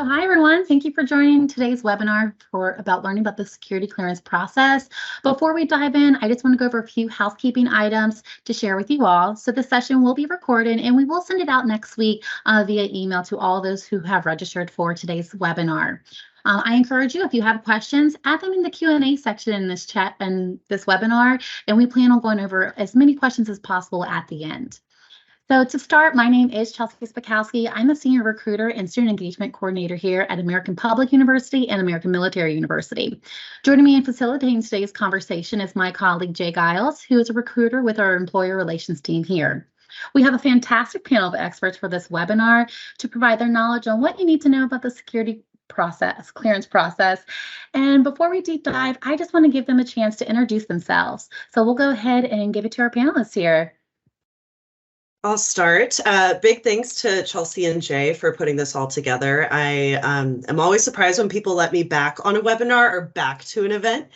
So hi everyone, thank you for joining today's webinar about learning about the security clearance process. Before we dive in, I just want to go over a few housekeeping items to share with you all. So the session will be recorded and we will send it out next week via email to all those who have registered for today's webinar. I encourage you, if you have questions, add them in the Q&A section in this chat and this webinar, and we plan on going over as many questions as possible at the end. So to start, my name is Chelsea Spakowski. I'm a senior recruiter and student engagement coordinator here at American Public University and American Military University. Joining me in facilitating today's conversation is my colleague, Jay Giles, who is a recruiter with our employer relations team here. We have a fantastic panel of experts for this webinar to provide their knowledge on what you need to know about the security clearance process. And before we deep dive, I just want to give them a chance to introduce themselves. So we'll go ahead and give it to our panelists here. I'll start. Big thanks to Chelsea and Jay for putting this all together. I am always surprised when people let me back on a webinar or back to an event.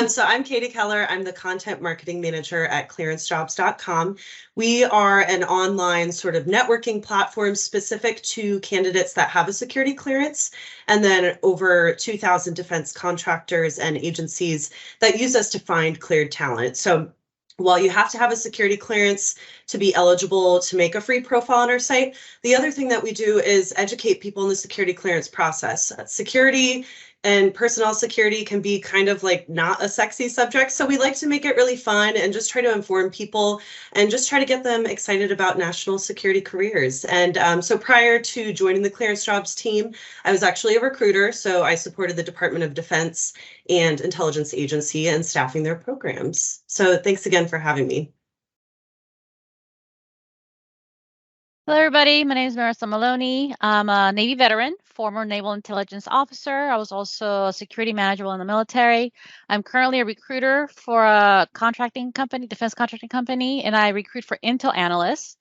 So I'm Katie Keller. I'm the content marketing manager at clearancejobs.com. We are an online sort of networking platform specific to candidates that have a security clearance, and then over 2,000 defense contractors and agencies that use us to find cleared talent. So while you have to have a security clearance to be eligible to make a free profile on our site, the other thing that we do is educate people in the security clearance process. Security and personnel security can be kind of like not a sexy subject. So we like to make it really fun and just try to inform people and just try to get them excited about national security careers. And so prior to joining the Clearance Jobs team, I was actually a recruiter. So I supported the Department of Defense and Intelligence Agency and staffing their programs. So thanks again for having me. Hello, everybody. My name is Marissa Maloney. I'm a Navy veteran, former Naval Intelligence Officer. I was also a security manager in the military. I'm currently a recruiter for a contracting company, defense contracting company, and I recruit for Intel analysts.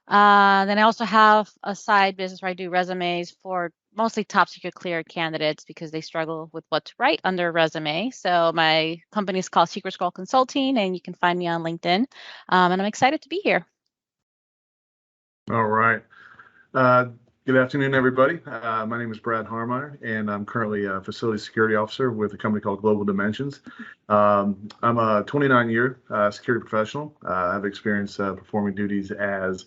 Then I also have a side business where I do resumes for mostly top secret cleared candidates because they struggle with what to write under a resume. So my company is called Secret Scroll Consulting, and you can find me on LinkedIn. And I'm excited to be here. All right. Good afternoon, everybody. My name is Brad Harmeyer, and I'm currently a facility security officer with a company called Global Dimensions. I'm a 29-year security professional. I have experience performing duties as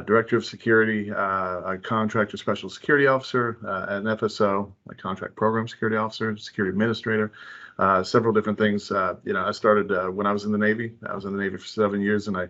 Director of Security, a Contractor Special Security Officer, an FSO, a Contract Program Security Officer, Security Administrator, several different things. I started when I was in the Navy. I was in the Navy for 7 years, and I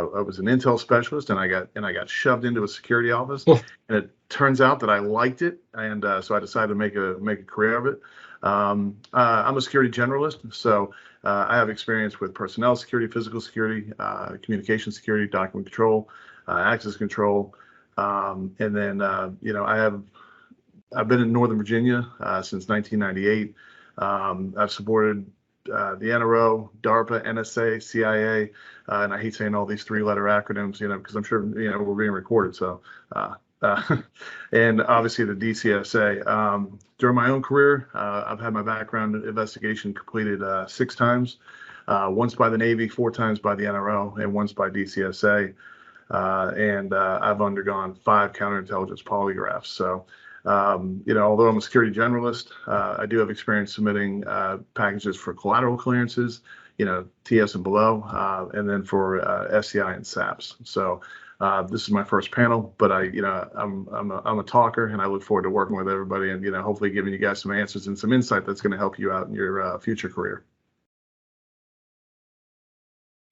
was an intel specialist, and I got shoved into a security office, and it turns out that I liked it, and so I decided to make a career of it. I'm a security generalist, so I have experience with personnel security, physical security, communication security, document control, access control, and then I've been in Northern Virginia since 1998. I've supported the NRO, DARPA, NSA, CIA, and I hate saying all these three-letter acronyms, because I'm sure we're being recorded. So, and obviously the DCSA. During my own career, I've had my background investigation completed 6 times, once by the Navy, 4 times by the NRO, and once by DCSA. And I've undergone 5 counterintelligence polygraphs. So, although I'm a security generalist, I do have experience submitting packages for collateral clearances, TS and below, and then for SCI and SAPs. So this is my first panel, but I'm a talker, and I look forward to working with everybody and hopefully giving you guys some answers and some insight that's going to help you out in your future career.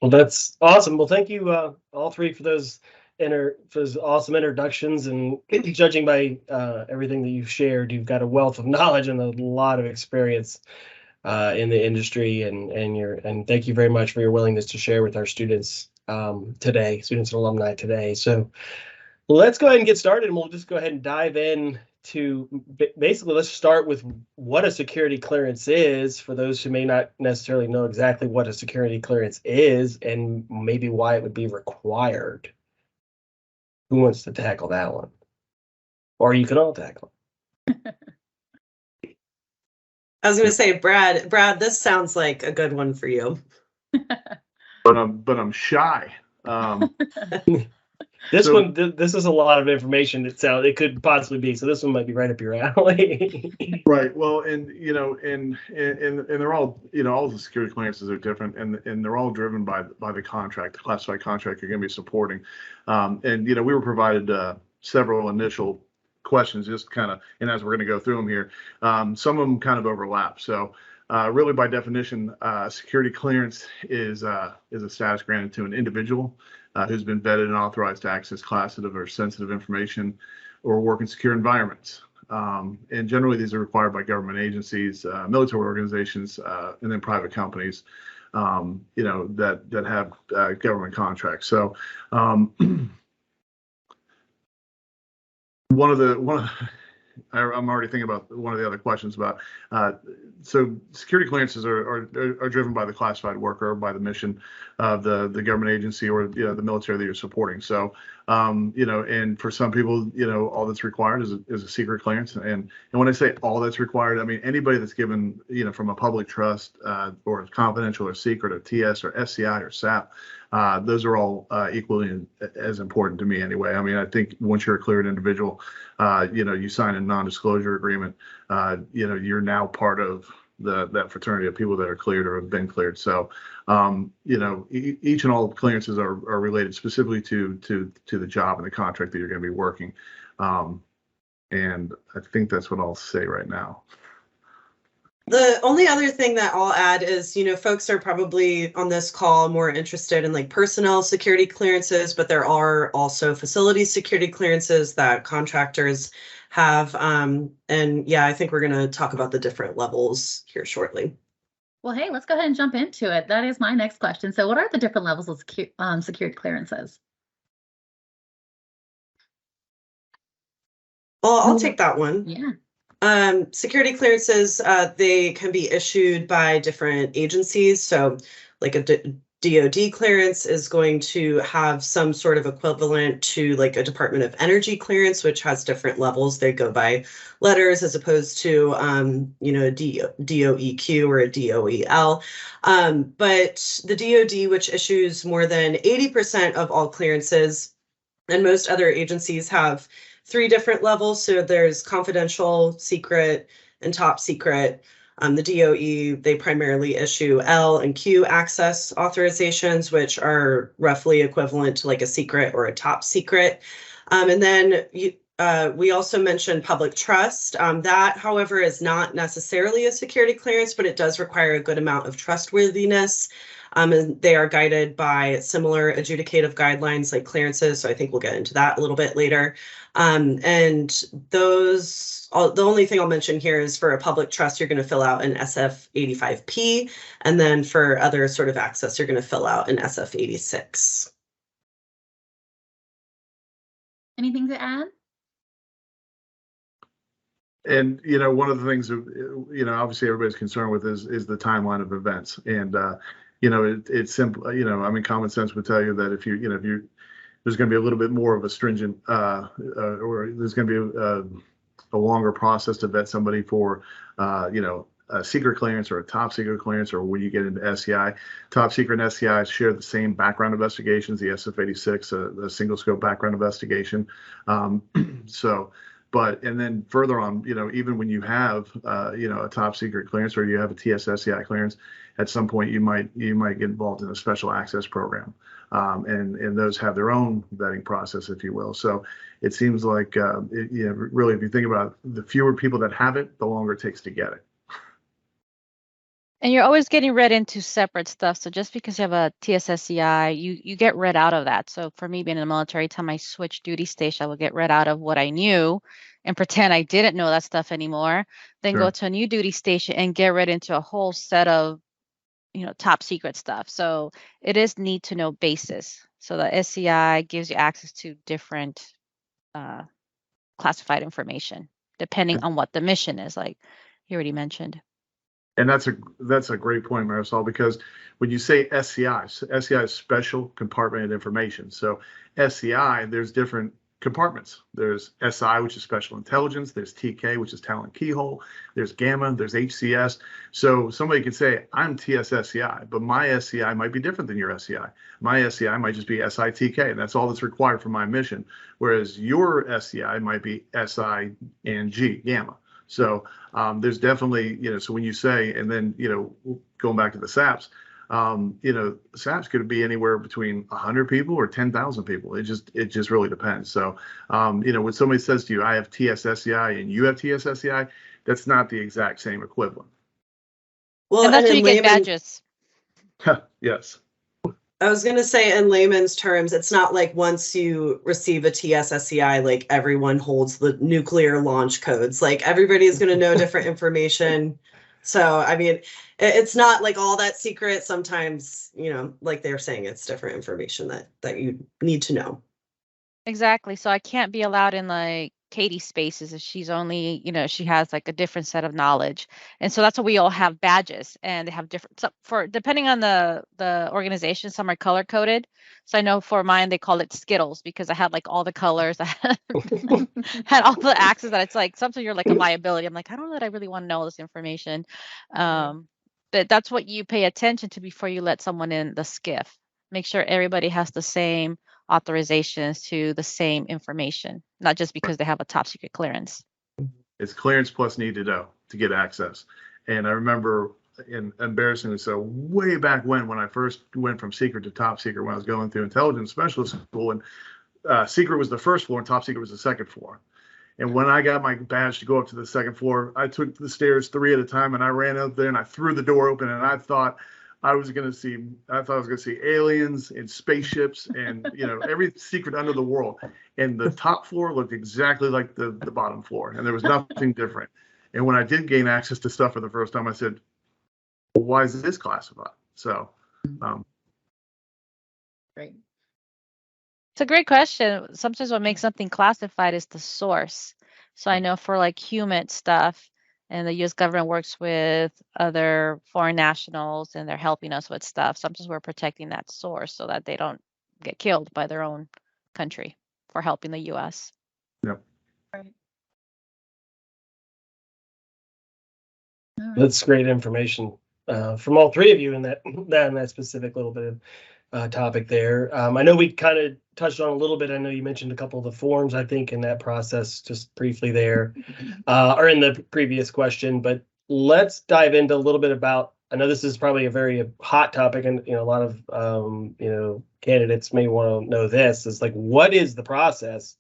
Well, that's awesome. Well, thank you all three for those awesome introductions, and judging by everything that you've shared, you've got a wealth of knowledge and a lot of experience in the industry, and thank you very much for your willingness to share with our students today, students and alumni today. So let's go ahead and get started, and we'll just go ahead and dive in to basically, let's start with what a security clearance is for those who may not necessarily know exactly what a security clearance is and maybe why it would be required. Who wants to tackle that one? Or you can all tackle it. I was going to say, Brad, this sounds like a good one for you. But I'm shy. This So- one, this is a lot of information. It could possibly be. So this one might be right up your alley. Right. Well, and and they're all, all the security clearances are different, and they're all driven by the contract, the classified contract you're going to be supporting. And we were provided several initial questions, just kind of, and as we're going to go through them here, some of them kind of overlap. So really, by definition, security clearance is a status granted to an individual who's been vetted and authorized to access classified or sensitive information or work in secure environments. And generally, these are required by government agencies, military organizations, and then private companies, that have government contracts. So I'm already thinking about one of the other questions about. So security clearances are driven by the classified worker, or by the mission of the government agency, or the military that you're supporting. So and for some people, all that's required is a secret clearance. And when I say all that's required, I mean anybody that's given from a public trust or confidential or secret or TS or SCI or SAP. Those are all equally as important to me anyway. I mean, I think once you're a cleared individual, you sign a non-disclosure agreement, you're now part of that fraternity of people that are cleared or have been cleared. So, each and all clearances are related specifically to the job and the contract that you're going to be working. And I think that's what I'll say right now. The only other thing that I'll add is, folks are probably on this call more interested in like personnel security clearances, but there are also facility security clearances that contractors have. And yeah, I think we're going to talk about the different levels here shortly. Well, hey, let's go ahead and jump into it. That is my next question. So what are the different levels of security clearances? Well, I'll take that one. Yeah. Security clearances, they can be issued by different agencies. So like a DoD clearance is going to have some sort of equivalent to like a Department of Energy clearance, which has different levels. They go by letters as opposed to, a DOEQ or a DOEL. But the DoD, which issues more than 80% of all clearances, and most other agencies have 3 different levels. So there's confidential, secret, and top secret. The DOE, they primarily issue L and Q access authorizations, which are roughly equivalent to like a secret or a top secret. And then we also mentioned public trust. That, however, is not necessarily a security clearance, but it does require a good amount of trustworthiness. And they are guided by similar adjudicative guidelines like clearances. So I think we'll get into that a little bit later. And those, the only thing I'll mention here is for a public trust, you're going to fill out an SF-85P. And then for other sort of access, you're going to fill out an SF-86. Anything to add? And one of the things obviously everybody's concerned with is the timeline of events. And it's simple. I mean, common sense would tell you that if there's going to be a little bit more of a stringent, or there's going to be a longer process to vet somebody for, a secret clearance or a top secret clearance, or when you get into SCI. Top secret and SCI share the same background investigations. The SF-86, a single scope background investigation. And then further on, even when you have, a top secret clearance or you have a TS-SCI clearance, at some point you might get involved in a special access program, and those have their own vetting process, if you will. So it seems like, really, if you think about it, the fewer people that have it, the longer it takes to get it. And you're always getting read into separate stuff. So just because you have a TS-SCI, you get read out of that. So for me, being in the military, time I switched duty station, I would get read out of what I knew and pretend I didn't know that stuff anymore. Then Sure. Go to a new duty station and get read into a whole set of, top secret stuff. So it is need to know basis. So the SCI gives you access to different classified information, depending on what the mission is, like you already mentioned. And that's a great point, Marisol, because when you say SCI is special compartmented information. So SCI, there's different compartments. There's SI, which is special intelligence. There's TK, which is talent keyhole. There's Gamma. There's HCS. So somebody could say, I'm TSSCI, but my SCI might be different than your SCI. My SCI might just be SITK, and that's all that's required for my mission. Whereas your SCI might be SI and G, Gamma. So there's definitely, so when you say, and then, going back to the SAPs, SAPs could be anywhere between 100 people or 10,000 people. It just really depends. So, when somebody says to you, I have TSSCI and you have TSSCI, that's not the exact same equivalent. Well, and that's and where you get badges. Yes. I was going to say, in layman's terms, it's not like once you receive a TSSCI, like everyone holds the nuclear launch codes. Like everybody is going to know different information. So, I mean, it's not like all that secret. Sometimes, like they're saying, it's different information that you need to know. Exactly. So I can't be allowed in like Katie's spaces if she's only, she has like a different set of knowledge. And so that's why we all have badges, and they have different, so for depending on the organization, some are color coded. So I know for mine, they call it Skittles because I had like all the colors. I had all the axes that it's like, sometimes you're like a liability. I'm like, I don't know that I really want to know this information. But that's what you pay attention to before you let someone in the SCIF. Make sure everybody has the same authorizations to the same information, not just because they have a top secret clearance. It's clearance plus need to know to get access. And I remember, embarrassingly so, way back when I first went from secret to top secret, when I was going through intelligence specialist school, and secret was the first floor and top secret was the second floor. And when I got my badge to go up to the second floor, I took the stairs 3 at a time, and I ran out there and I threw the door open, and I thought I was going to see aliens and spaceships and, every secret under the world. And the top floor looked exactly like the bottom floor, and there was nothing different. And when I did gain access to stuff for the first time, I said, well, why is this classified? So, Great. It's a great question. Sometimes what makes something classified is the source. So I know for like human stuff, and the U.S. government works with other foreign nationals, and they're helping us with stuff. Sometimes we're protecting that source so that they don't get killed by their own country for helping the U.S. Yep. Right. That's great information from all three of you in that specific little bit of topic there. I know we kind of touched on a little bit. I know you mentioned a couple of the forms, I think, in that process, just briefly there, or in the previous question. But let's dive into a little bit about. I know this is probably a very hot topic, and a lot of candidates may want to know this. Is like, what is the process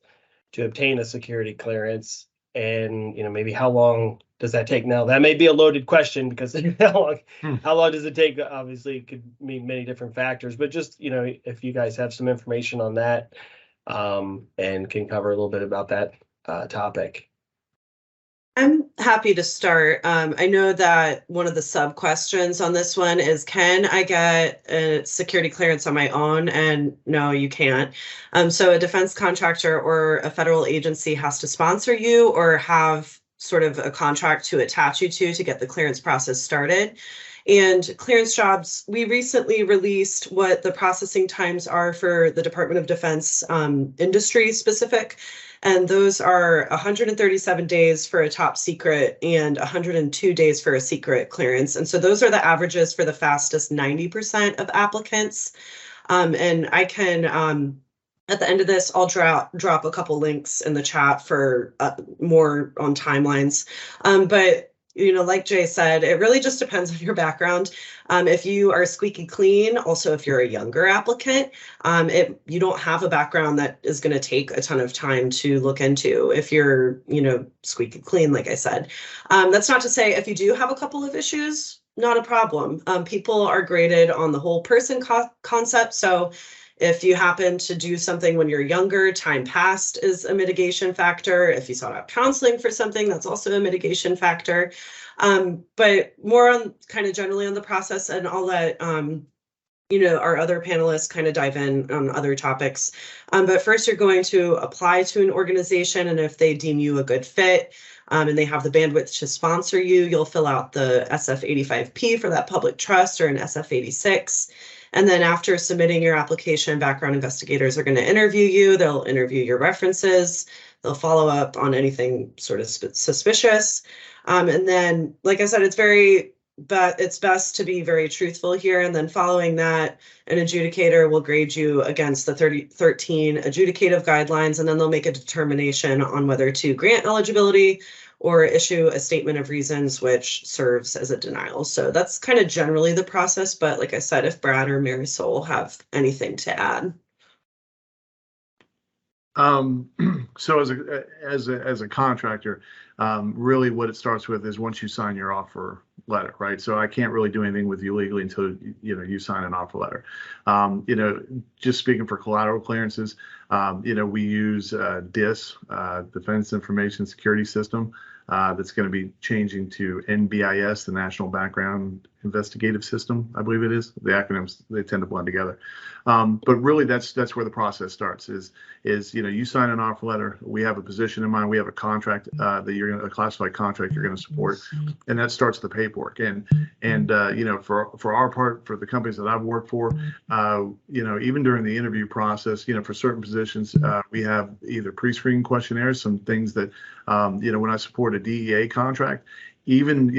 to obtain a security clearance, and maybe how long does that take? Now, that may be a loaded question because how long does it take? Obviously, it could mean many different factors, but just, if you guys have some information on that and can cover a little bit about that topic. I'm happy to start. I know that one of the sub questions on this one is, can I get a security clearance on my own? And no, you can't. So a defense contractor or a federal agency has to sponsor you or have sort of a contract to attach you to get the clearance process started. And clearance jobs, we recently released what the processing times are for the Department of Defense industry specific. And those are 137 days for a top secret and 102 days for a secret clearance. And so those are the averages for the fastest 90% of applicants. And I can, at the end of this, I'll drop a couple links in the chat for more on timelines. But like Jay said, it really just depends on your background. If you are squeaky clean, also if you're a younger applicant, you don't have a background that is going to take a ton of time to look into. If you're, squeaky clean, like I said, that's not to say if you do have a couple of issues, not a problem. People are graded on the whole person concept. So if you happen to do something when you're younger, time passed is a mitigation factor. If you sought out counseling for something, that's also a mitigation factor. But more on kind of generally on the process, and I'll let our other panelists kind of dive in on other topics. But first, you're going to apply to an organization, and if they deem you a good fit, and they have the bandwidth to sponsor you, you'll fill out the SF-85P for that public trust, or an SF-86. And then after submitting your application, background investigators are going to interview you. They'll interview your references. They'll follow up on anything sort of suspicious. And then, like I said, it's best to be very truthful here. And then following that, an adjudicator will grade you against the 13 adjudicative guidelines, and then they'll make a determination on whether to grant eligibility or issue a statement of reasons, which serves as a denial. So that's kind of generally the process. But like I said, if Brad or Marisol have anything to add. So as a contractor, really what it starts with is once you sign your offer letter, right? So I can't really do anything with you legally until you sign an offer letter. Just speaking for collateral clearances, we use DIS, Defense Information Security System. That's going to be changing to NBIS, the National Background Investigative System, I believe it is. The acronyms, they tend to blend together. But really that's where the process starts is you sign an offer letter. We have a position in mind. We have a contract that you're going to, a classified contract you're going to support, and that starts the paperwork. And for our part, for the companies that I've worked for, even during the interview process, for certain positions, we have either pre-screening questionnaires, some things that, when I support a DEA contract, even,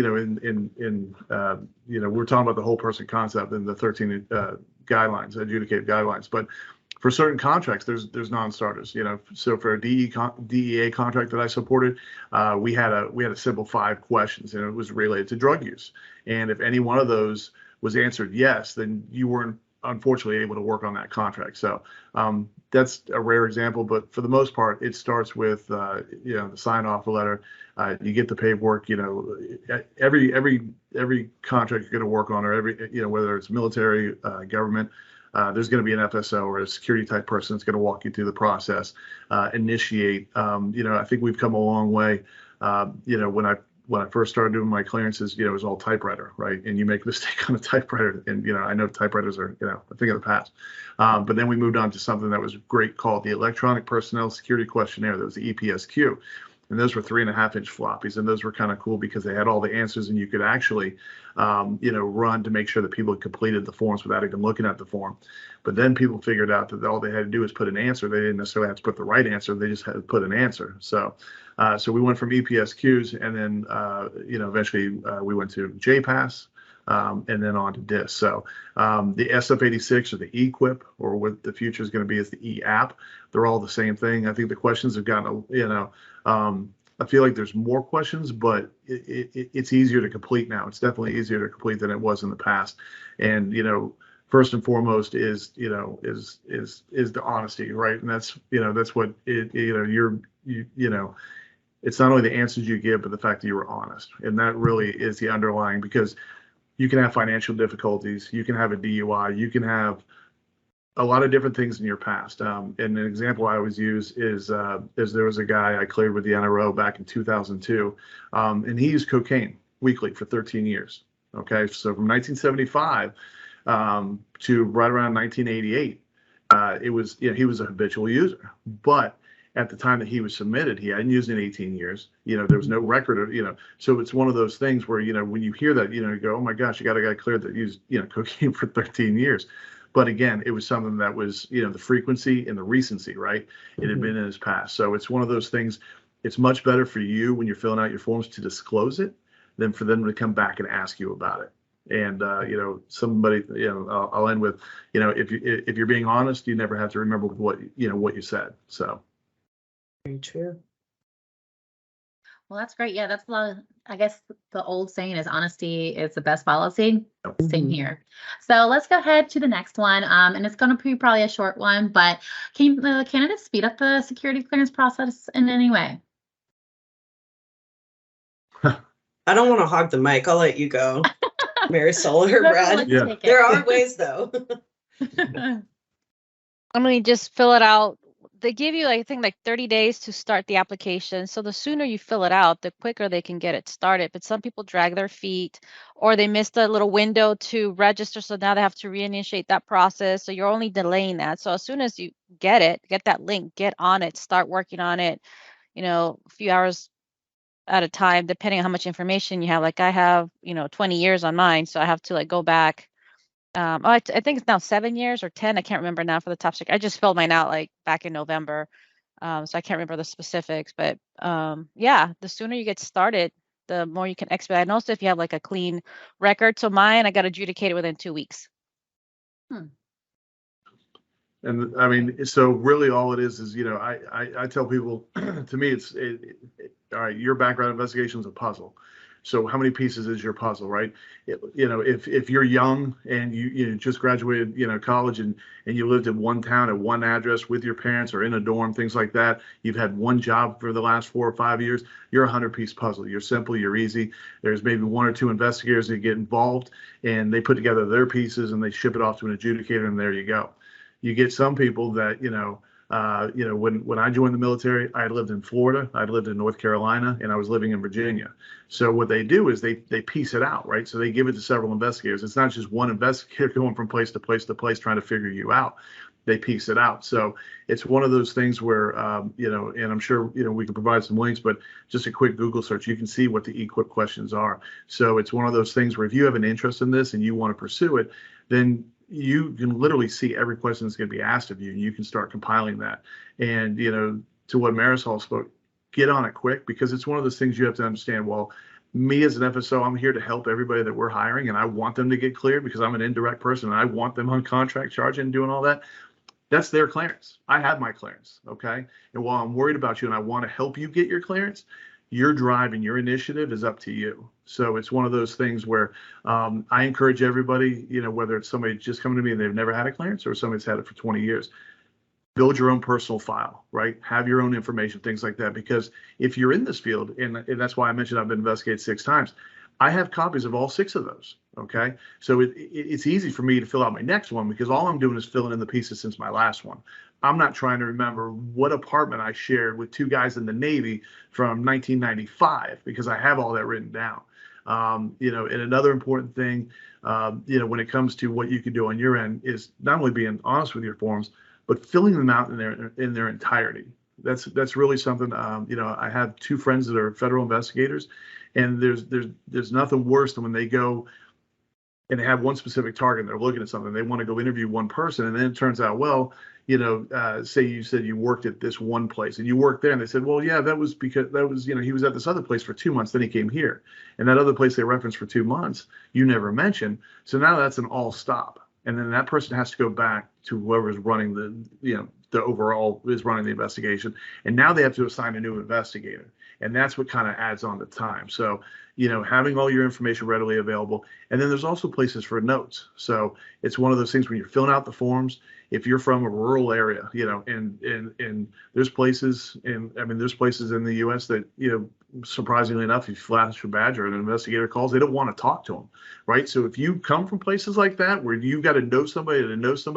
we're talking about the whole person concept and the 13 guidelines, adjudicated guidelines, but for certain contracts, there's non-starters, so for a DEA contract that I supported, we had a simple 5 questions, and it was related to drug use. And if any one of those was answered yes, then you weren't unfortunately able to work on that contract. So that's a rare example, but for the most part, it starts with the sign offer letter. You get the paperwork. Every contract you're going to work on, or whether it's military, government, there's going to be an FSO or a security type person that's going to walk you through the process, initiate. I think we've come a long way. When I first started doing my clearances, it was all typewriter, right? And you make a mistake on a typewriter, and I know typewriters are a thing of the past. But then we moved on to something that was great called the Electronic Personnel Security Questionnaire. That was the EPSQ, and those were 3.5-inch floppies, and those were kind of cool because they had all the answers, and you could actually, run to make sure that people had completed the forms without even looking at the form. But then people figured out that all they had to do was put an answer. They didn't necessarily have to put the right answer. They just had to put an answer. So we went from EPSQs, and then, eventually we went to JPass, and then on to DIS. So the SF-86 or the EQUIP, or what the future is going to be is the EAP. They're all the same thing. I think the questions have gotten, I feel like there's more questions, but it's easier to complete now. It's definitely easier to complete than it was in the past. And, first and foremost is the honesty, right? And that's what it's not only the answers you give, but the fact that you were honest. And that really is the underlying, because you can have financial difficulties, you can have a DUI, you can have a lot of different things in your past. And an example I always use is there was a guy I cleared with the NRO back in 2002, and he used cocaine weekly for 13 years. Okay, so from 1975 to right around 1988, it was he was a habitual user, but at the time that he was submitted, he hadn't used it in 18 years. There was no record of, so it's one of those things where, when you hear that, you go, oh my gosh, you got a guy cleared that used, cocaine for 13 years. But again, it was something that was, the frequency and the recency, right? It had been in his past. So it's one of those things. It's much better for you when you're filling out your forms to disclose it than for them to come back and ask you about it. And, somebody, I'll end with, if you're being honest, you never have to remember what you said. So. Very true. Well, that's great. Yeah, that's a lot of, I guess the old saying is honesty is the best policy. Same here. So let's go ahead to the next one. And it's going to be probably a short one, but can the candidates speed up the security clearance process in any way? I don't want to hog the mic. I'll let you go, Marisol or Brad. Yeah. There are ways, though. I mean, just fill it out they give you, I think, like 30 days to start the application. So the sooner you fill it out, the quicker they can get it started. But some people drag their feet, or they missed a little window to register. So now they have to reinitiate that process. So you're only delaying that. So as soon as you get that link, get on it, start working on it, a few hours at a time, depending on how much information you have. Like I have, 20 years on mine. So I have to like go back. I think it's now 7 years or 10. I can't remember now for the top secret. I just filled mine out like back in November. So I can't remember the specifics, but yeah, the sooner you get started, the more you can expedite. And also if you have like a clean record. So mine, I got adjudicated within 2 weeks. And I mean, so really all it is, I tell people, to me, all right, your background investigation is a puzzle. So how many pieces is your puzzle, right? If you're young and you just graduated, college and you lived in one town at one address with your parents or in a dorm, things like that, you've had one job for the last 4 or 5 years, you're a 100-piece puzzle. You're simple, you're easy. There's maybe 1 or 2 investigators that get involved and they put together their pieces and they ship it off to an adjudicator and there you go. You get some people that, when I joined the military, I had lived in Florida, I'd lived in North Carolina, and I was living in Virginia. So what they do is they piece it out, right? So they give it to several investigators. It's not just one investigator going from place to place to place trying to figure you out. They piece it out. So it's one of those things where, and I'm sure, we can provide some links, but just a quick Google search, you can see what the EQIP questions are. So it's one of those things where if you have an interest in this and you want to pursue it, then you can literally see every question that's going to be asked of you, and you can start compiling that. And, to what Marisol spoke, get on it quick, because it's one of those things you have to understand. Well, me as an FSO, I'm here to help everybody that we're hiring, and I want them to get cleared because I'm an indirect person and I want them on contract charging and doing all that. That's their clearance. I have my clearance. Okay. And while I'm worried about you and I want to help you get your clearance, your drive and your initiative is up to you. So it's one of those things where I encourage everybody, whether it's somebody just coming to me and they've never had a clearance or somebody's had it for 20 years, build your own personal file, right? Have your own information, things like that. Because if you're in this field, and that's why I mentioned I've been investigated 6 times, I have copies of all 6 of those. Okay. So it's easy for me to fill out my next one because all I'm doing is filling in the pieces since my last one. I'm not trying to remember what apartment I shared with 2 guys in the Navy from 1995 because I have all that written down. And another important thing, when it comes to what you can do on your end is not only being honest with your forms, but filling them out in their entirety. That's really something. I have 2 friends that are federal investigators, and there's nothing worse than when they go and they have one specific target and they're looking at something. They want to go interview one person, and then it turns out, well, say you said you worked at this one place and you worked there, and they said, well, yeah, that was because he was at this other place for 2 months, then he came here, and that other place they referenced for 2 months, you never mentioned. So now that's an all stop. And then that person has to go back to whoever's running the overall is running the investigation. And now they have to assign a new investigator. And that's what kind of adds on the time. So, having all your information readily available. And then there's also places for notes. So it's one of those things when you're filling out the forms, if you're from a rural area, and there's places in the US that, surprisingly enough, if you flash your badge or an investigator calls, they don't want to talk to them, right? So if you come from places like that where you've got to know somebody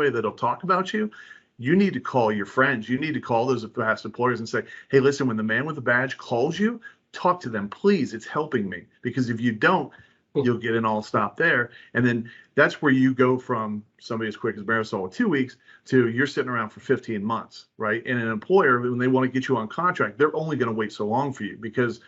that'll talk about you, you need to call your friends. You need to call those past employers and say, hey, listen, when the man with the badge calls you, talk to them, please. It's helping me. Because if you don't, you'll get an all stop there. And then that's where you go from somebody as quick as Marisol in 2 weeks to you're sitting around for 15 months, right? And an employer, when they want to get you on contract, they're only going to wait so long for you because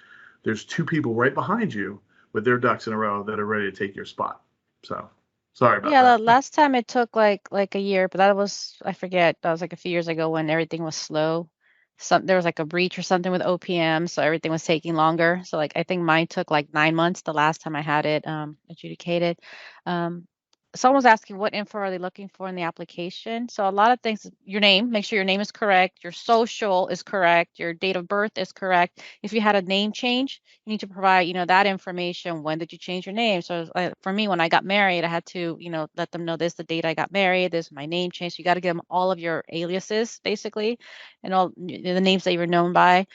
there's 2 people right behind you with their ducks in a row that are ready to take your spot. So sorry about that. Yeah, the last time it took like a year, but I forget, that was like a few years ago when everything was slow. There was like a breach or something with OPM, so everything was taking longer. So like I think mine took like 9 months the last time I had it adjudicated. Someone was asking what info are they looking for in the application. So a lot of things, your name, make sure your name is correct, your social is correct, your date of birth is correct. If you had a name change, you need to provide, that information. When did you change your name? So for me, when I got married, I had to, let them know this, the date I got married, this is my name change. So you got to give them all of your aliases basically and all the names that you were known by.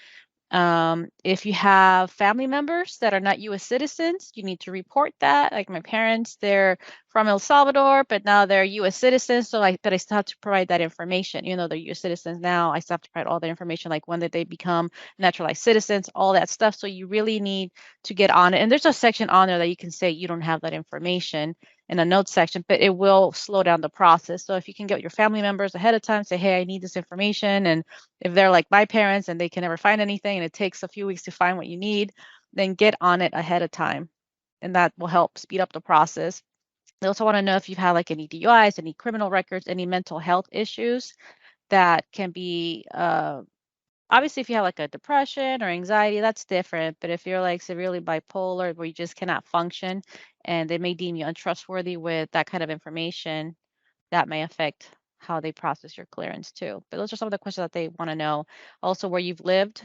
If you have family members that are not U.S. citizens, you need to report that. Like my parents, they're from El Salvador, but now they're U.S. citizens. But I still have to provide that information. Even though they're U.S. citizens now, I still have to provide all the information, like when did they become naturalized citizens, all that stuff. So you really need to get on it. And there's a section on there that you can say you don't have that information in a notes section, but it will slow down the process. So if you can get your family members ahead of time, say, hey, I need this information. And if they're like my parents and they can never find anything and it takes a few weeks to find what you need, then get on it ahead of time. And that will help speed up the process. They also want to know if you've had like any DUIs, any criminal records, any mental health issues that can be, obviously if you have like a depression or anxiety, that's different. But if you're like severely bipolar where you just cannot function and they may deem you untrustworthy with that kind of information, that may affect how they process your clearance too. But those are some of the questions that they want to know. Also, where you've lived,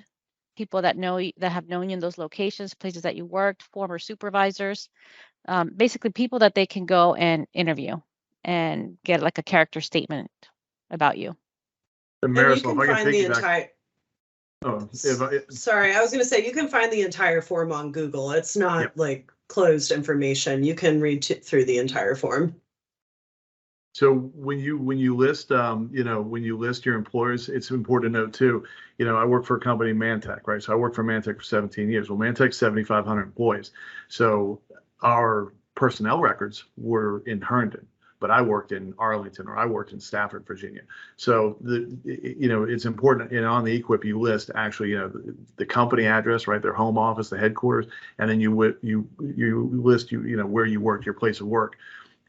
people that have known you in those locations, places that you worked, former supervisors, basically people that they can go and interview and get like a character statement about you. And And you Marisol, can if I find can the piggyback. entire. Oh, Sorry, I was going to say you can find the entire form on Google. It's not Yep. like closed information. You can read through the entire form. So when you list, when you list your employers, it's important to note too. I work for a company, Mantech, right? So I worked for Mantech for 17 years. Well, Mantech's 7,500 employees. So our personnel records were in Herndon, but I worked in Arlington or I worked in Stafford, Virginia. So it's important. On the eQuip you list actually, the company address, right? Their home office, the headquarters, and then you list where you worked, your place of work.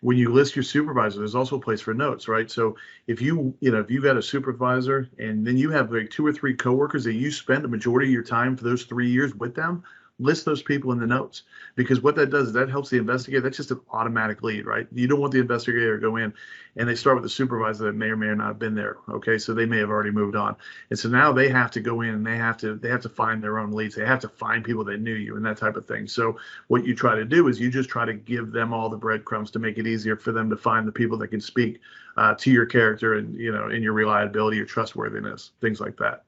When you list your supervisor, there's also a place for notes, right? So if you got a supervisor and then you have like 2 or 3 coworkers that you spend the majority of your time for those 3 years with them, list those people in the notes, because what that does is that helps the investigator. That's just an automatic lead, right? You don't want the investigator to go in and they start with the supervisor that may or may not have been there. Okay, so they may have already moved on, and so now they have to go in and they have to find their own leads. They have to find people that knew you and that type of thing. So what you try to do is you just try to give them all the breadcrumbs to make it easier for them to find the people that can speak to your character and in your reliability, your trustworthiness, things like that.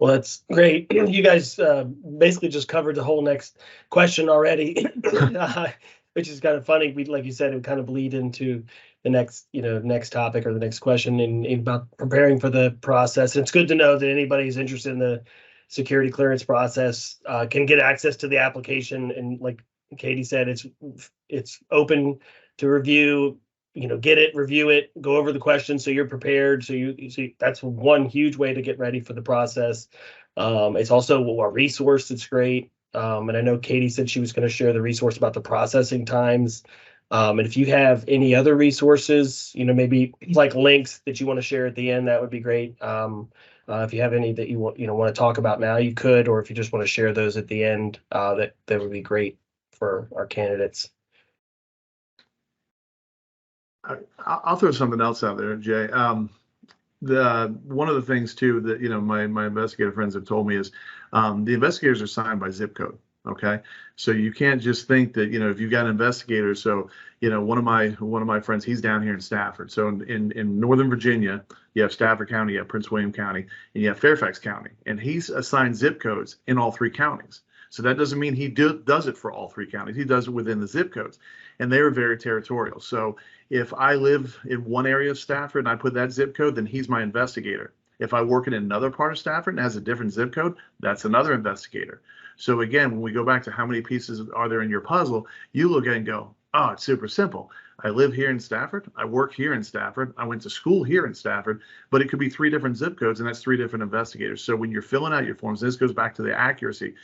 Well, that's great. You guys basically just covered the whole next question already, which is kind of funny. Like you said, it would kind of bleed into the next topic or the next question in about preparing for the process. And it's good to know that anybody who's interested in the security clearance process can get access to the application. And like Katie said, it's open to review. Get it, review it, go over the questions so you're prepared. So you see, that's one huge way to get ready for the process. It's also a resource that's great. And I know Katie said she was going to share the resource about the processing times. And if you have any other resources, maybe like links that you want to share at the end, that would be great. If you have any that you want to talk about now, you could, or if you just want to share those at the end, that would be great for our candidates. I'll throw something else out there, Jay. One of the things too that my investigator friends have told me is the investigators are signed by zip code. Okay, so you can't just think that if you've got an investigator. So one of my friends, he's down here in Stafford. So in Northern Virginia, you have Stafford County, you have Prince William County, and you have Fairfax County, and he's assigned zip codes in all 3 counties. So that doesn't mean he does it for all 3 counties. He does it within the zip codes, and they are very territorial. So if I live in one area of Stafford and I put that zip code, then he's my investigator. If I work in another part of Stafford and has a different zip code, that's another investigator. So again, when we go back to how many pieces are there in your puzzle, you look at it and go, oh, it's super simple. I live here in Stafford. I work here in Stafford. I went to school here in Stafford, but it could be 3 different zip codes, and that's 3 different investigators. So when you're filling out your forms, this goes back to the accuracy.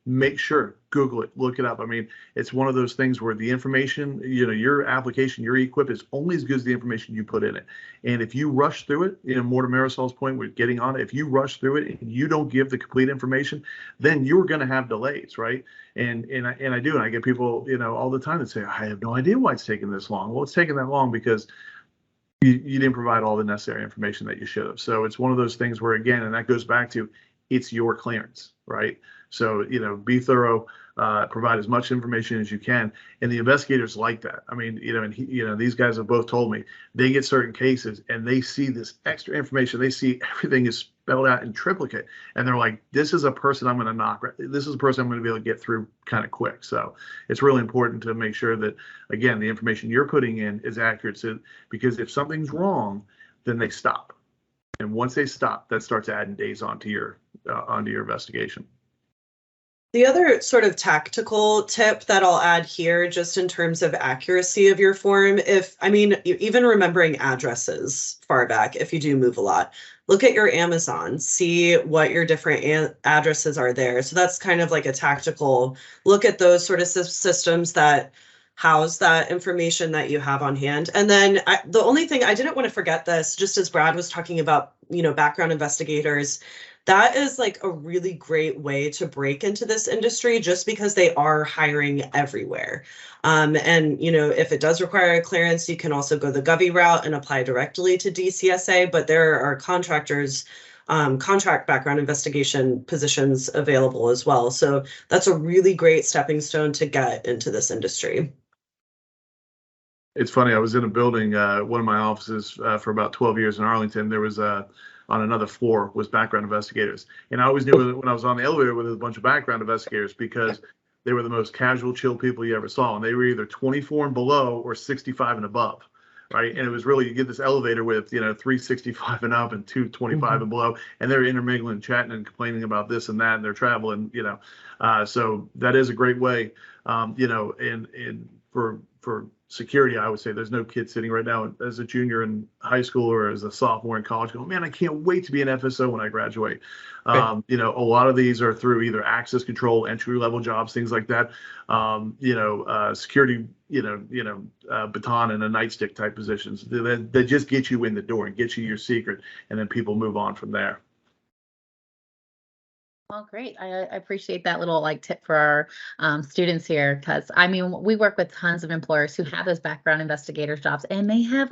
Make sure, Google it, look it up. I mean, it's one of those things where the information, your application, your eQuip is only as good as the information you put in it. And if you rush through it, more to Marisol's point with getting on it, if you rush through it and you don't give the complete information, then you're going to have delays, right? And I do, and I get people, all the time that say, I have no idea why it's taking this long. Well, it's taking that long because you didn't provide all the necessary information that you should have. So it's one of those things where, again, and that goes back to, it's your clearance, right? So, be thorough, provide as much information as you can. And the investigators like that. I mean, and these guys have both told me they get certain cases and they see this extra information. They see everything is spelled out in triplicate, and they're like, this is a person I'm going to knock. This is a person I'm going to be able to get through kind of quick. So it's really important to make sure that, again, the information you're putting in is accurate. So, because if something's wrong, then they stop. And once they stop, that starts adding days onto your investigation. The other sort of tactical tip that I'll add here, just in terms of accuracy of your form, even remembering addresses far back, if you do move a lot, look at your Amazon, see what your different addresses are there. So that's kind of like a tactical look at those sort of systems that house that information that you have on hand. And then the only thing, I didn't want to forget this, just as Brad was talking about, background investigators, that is like a really great way to break into this industry, just because they are hiring everywhere. And, if it does require a clearance, you can also go the Govy route and apply directly to DCSA, but there are contractors, contract background investigation positions available as well. So that's a really great stepping stone to get into this industry. It's funny, I was in a building, one of my offices for about 12 years in Arlington. There was on another floor was background investigators. And I always knew when I was on the elevator with a bunch of background investigators, because they were the most casual, chill people you ever saw. And they were either 24 and below or 65 and above, right? And it was really, you get this elevator with, 365 and up and 225 and below, and they're intermingling, chatting and complaining about this and that, and they're traveling, so that is a great way, and for security, I would say there's no kid sitting right now as a junior in high school or as a sophomore in college going, man, I can't wait to be an FSO when I graduate. Right. A lot of these are through either access control, entry level jobs, things like that. Security, baton and a nightstick type positions that just get you in the door and get you your secret, and then people move on from there. Well, great. I appreciate that little tip for our students here, because we work with tons of employers who have those background investigator jobs, and they have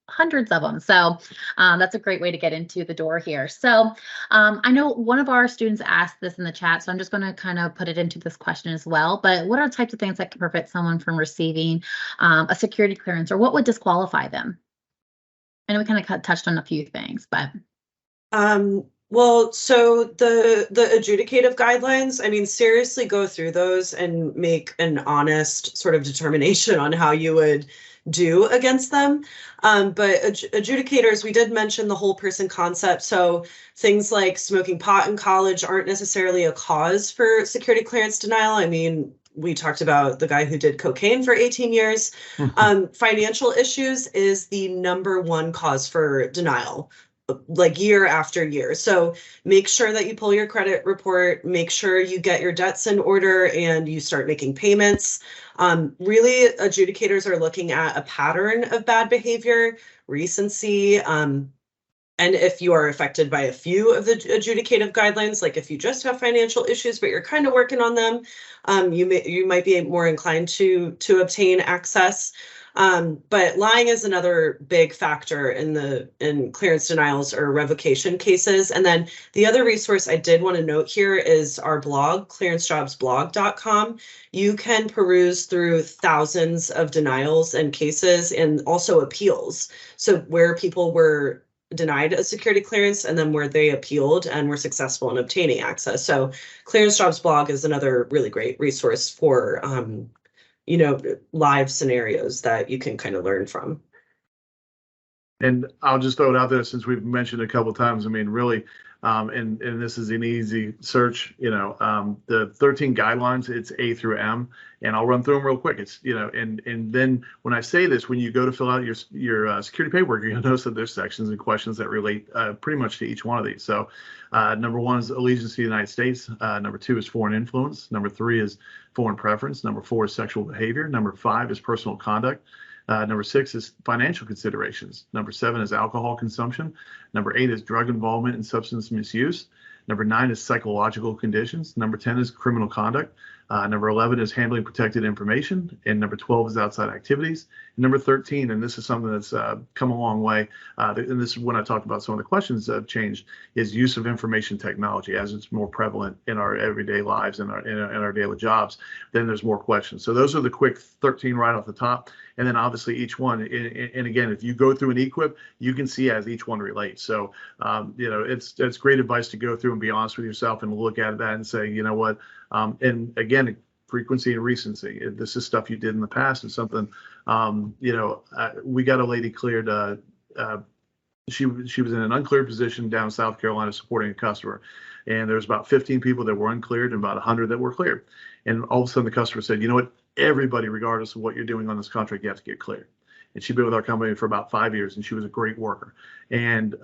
hundreds of them. So that's a great way to get into the door here. So I know one of our students asked this in the chat, so I'm just going to kind of put it into this question as well. But what are the types of things that can prevent someone from receiving a security clearance, or what would disqualify them? I know we kind of touched on a few things, but. Well, so the adjudicative guidelines, seriously go through those and make an honest sort of determination on how you would do against them. But adjudicators, we did mention the whole person concept. So things like smoking pot in college aren't necessarily a cause for security clearance denial. We talked about the guy who did cocaine for 18 years. Financial issues is the #1 cause for denial, like year after year. So make sure that you pull your credit report, make sure you get your debts in order and you start making payments. Really, adjudicators are looking at a pattern of bad behavior, recency, and if you are affected by a few of the adjudicative guidelines, like if you just have financial issues, but you're kind of working on them, you might be more inclined to obtain access. But lying is another big factor in clearance denials or revocation cases. And then the other resource I did want to note here is our blog, clearancejobsblog.com. You can peruse through thousands of denials and cases, and also appeals. So where people were denied a security clearance and then where they appealed and were successful in obtaining access. So Clearance Jobs Blog is another really great resource for live scenarios that you can kind of learn from. And I'll just throw it out there, since we've mentioned a couple of times, really, and this is an easy search, the 13 guidelines, it's A through M, and I'll run through them real quick. It's, and then when I say this, when you go to fill out your security paperwork, you'll notice that there's sections and questions that relate pretty much to each one of these. So #1 is allegiance to the United States. #2 is foreign influence. #3 is foreign preference. #4 is sexual behavior. #5 is personal conduct. #6 is financial considerations. #7 is alcohol consumption. #8 is drug involvement and substance misuse. #9 is psychological conditions. #10 is criminal conduct. Number 11 is handling protected information, and number 12 is outside activities. And number 13, and this is something that's come a long way, and this is when I talked about some of the questions that have changed, is use of information technology. As it's more prevalent in our everyday lives and in our daily jobs, then there's more questions. So those are the quick 13 right off the top. And then obviously each one, and again, if you go through an equip, you can see as each one relates. So, it's great advice to go through and be honest with yourself and look at that and say, you know what, and again, frequency and recency. This is stuff you did in the past and something, we got a lady cleared, she was in an uncleared position down in South Carolina supporting a customer. And there was about 15 people that were uncleared and about 100 that were cleared. And all of a sudden the customer said, you know what, everybody, regardless of what you're doing on this contract, you have to get cleared. And she'd been with our company for about 5 years, and she was a great worker. And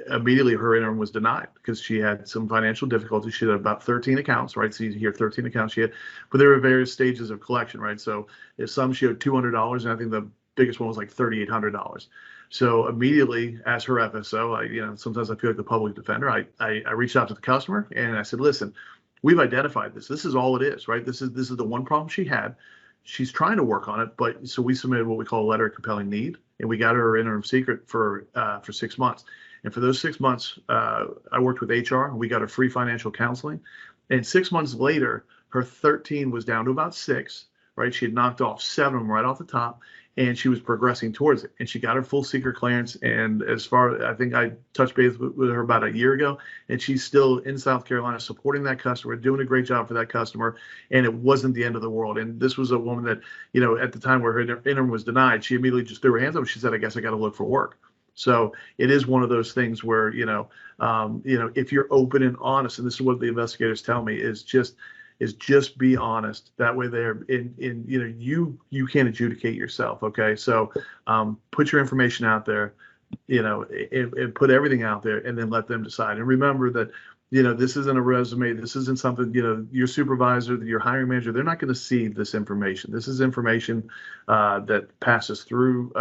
immediately her interim was denied because she had some financial difficulties. She had about 13 accounts, right? So you hear 13 accounts she had, but there were various stages of collection, right? So if some she owed $200, and I think the biggest one was like $3,800. So immediately, as her FSO, sometimes I feel like the public defender. I reached out to the customer and I said, listen, we've identified this. This is all it is, right? This is the one problem she had. She's trying to work on it, but so we submitted what we call a letter of compelling need, and we got her interim secret for 6 months. And for those 6 months, I worked with HR, and we got her free financial counseling. And 6 months later, her 13 was down to about 6, right? She had knocked off 7 of them right off the top, and she was progressing towards it. And she got her full secret clearance. And as far, I think I touched base with her about a year ago, and she's still in South Carolina supporting that customer, doing a great job for that customer. And it wasn't the end of the world. And this was a woman that, at the time where her interim was denied, she immediately just threw her hands up. She said, I guess I got to look for work. So it is one of those things where, if you're open and honest, and this is what the investigators tell me, is just be honest. That way you can't adjudicate yourself. Okay. So put your information out there, and put everything out there, and then let them decide. And remember that, this isn't a resume. This isn't something, your supervisor, your hiring manager, they're not going to see this information. This is information that passes through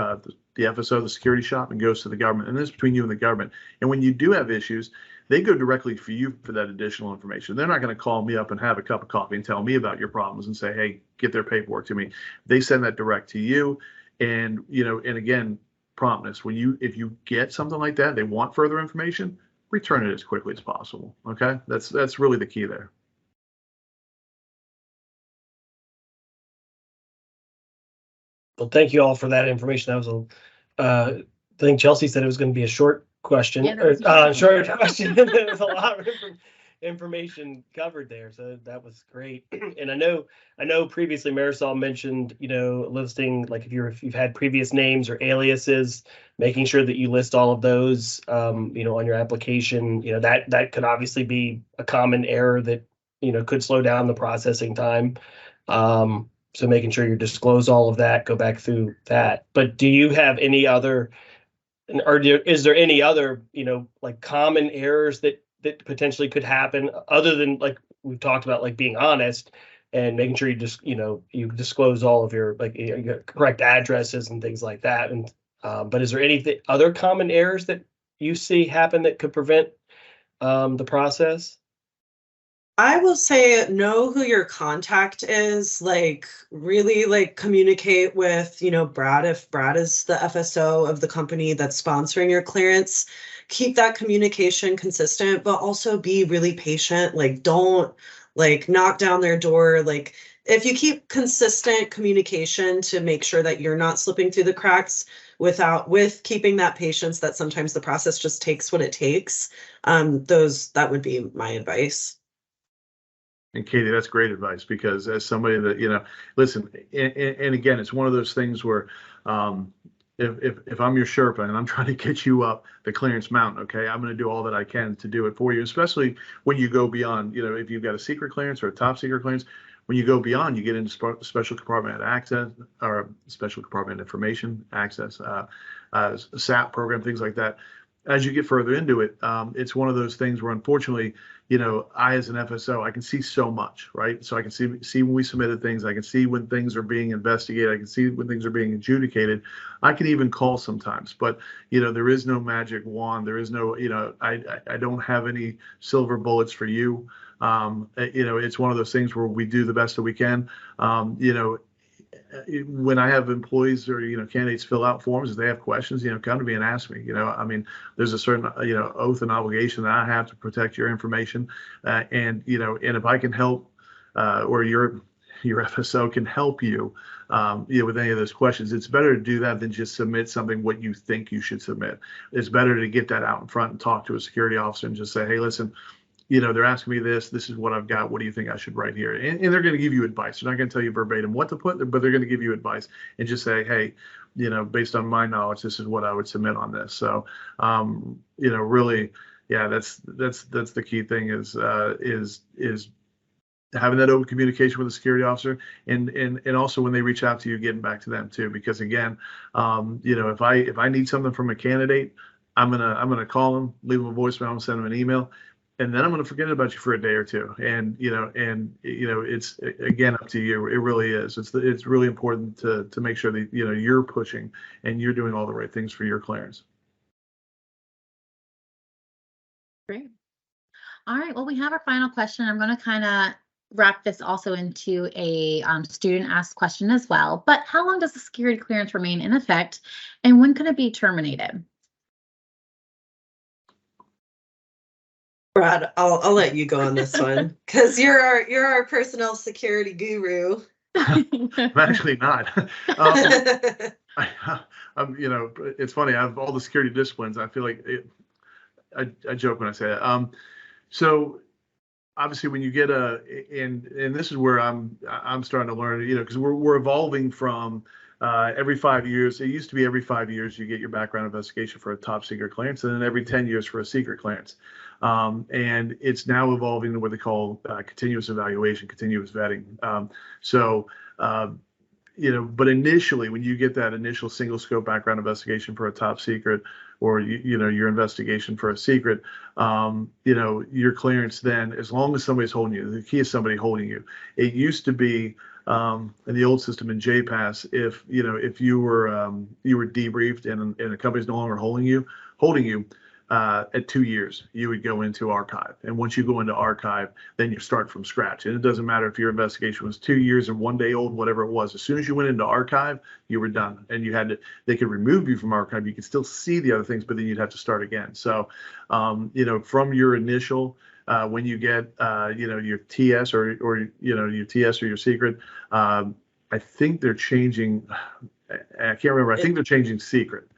the FSO, the security shop, and goes to the government. And this is between you and the government. And when you do have issues, they go directly for you for that additional information. They're not going to call me up and have a cup of coffee and tell me about your problems and say, hey, get their paperwork to me. They send that direct to you. And, and again, promptness. If you get something like that, they want further information, return it as quickly as possible. Okay. That's really the key there. Well, thank you all for that information. That was I think Chelsea said it was going to be a short question. Yeah, short question. There was a lot of information covered there, so that was great. And I know previously Marisol mentioned, listing, like if you've had previous names or aliases, making sure that you list all of those, on your application. That could obviously be a common error that could slow down the processing time. So making sure you disclose all of that, go back through that. But do you have any other, is there any other, like common errors that potentially could happen other than, like we've talked about, like being honest and making sure you just, you disclose all of your, like, your correct addresses and things like that. And, but is there anything other common errors that you see happen that could prevent the process? I will say know who your contact is, really communicate with, Brad, if Brad is the FSO of the company that's sponsoring your clearance. Keep that communication consistent, but also be really patient. Don't knock down their door. If you keep consistent communication to make sure that you're not slipping through the cracks with keeping that patience, that sometimes the process just takes what it takes. That would be my advice. And Katie, that's great advice, because as somebody that, listen, and again, it's one of those things where if I'm your Sherpa and I'm trying to get you up the clearance mountain, okay, I'm going to do all that I can to do it for you, especially when you go beyond, if you've got a secret clearance or a top secret clearance. When you go beyond, you get into special compartment access or special compartment information access, SAP program, things like that. As you get further into it, it's one of those things where, unfortunately, I as an FSO, I can see so much, right? So I can see when we submitted things, I can see when things are being investigated, I can see when things are being adjudicated. I can even call sometimes, but there is no magic wand. There is no, I don't have any silver bullets for you. It's one of those things where we do the best that we can. When I have employees or candidates fill out forms, if they have questions, come to me and ask me. I mean, there's a certain oath and obligation that I have to protect your information, and if I can help, or your FSO can help you, with any of those questions, it's better to do that than just submit something what you think you should submit. It's better to get that out in front and talk to a security officer and just say, hey, listen, they're asking me this is what I've got. What do you think I should write here? And they're going to give you advice. They're not going to tell you verbatim what to put, but they're going to give you advice and just say, hey, based on my knowledge, this is what I would submit on this. So, really, yeah, that's the key thing is having that open communication with the security officer, and also when they reach out to you, getting back to them too. Because again, if I need something from a candidate, I'm gonna call them, leave them a voicemail, and send them an email. And then I'm going to forget about you for a day or two. And, it's again up to you. It really is. It's really important to make sure that, you're pushing and you're doing all the right things for your clearance. Great. All right. Well, we have our final question. I'm going to kind of wrap this also into a student asked question as well. But how long does the security clearance remain in effect, and when can it be terminated? Brad, I'll let you go on this one because you're our personnel security guru. I'm actually not. It's funny. I have all the security disciplines. I feel like I joke when I say that. So obviously, when you get and this is where I'm starting to learn. Because we're evolving from every 5 years. It used to be every 5 years you get your background investigation for a top secret clearance, and then every 10 years for a secret clearance. And it's now evolving to what they call continuous evaluation, continuous vetting. But initially, when you get that initial single scope background investigation for a top secret, or your investigation for a secret, your clearance then, as long as somebody's holding you, the key is somebody holding you. It used to be in the old system in JPass, if you were debriefed and a company's no longer holding you, at 2 years, you would go into archive. And once you go into archive, then you start from scratch. And it doesn't matter if your investigation was 2 years and 1 day old, whatever it was. As soon as you went into archive, you were done. And they could remove you from archive. You could still see the other things, but then you'd have to start again. So, from your initial, when you get, your TS or your TS or your secret, I think they're changing. I can't remember. I think they're changing secret.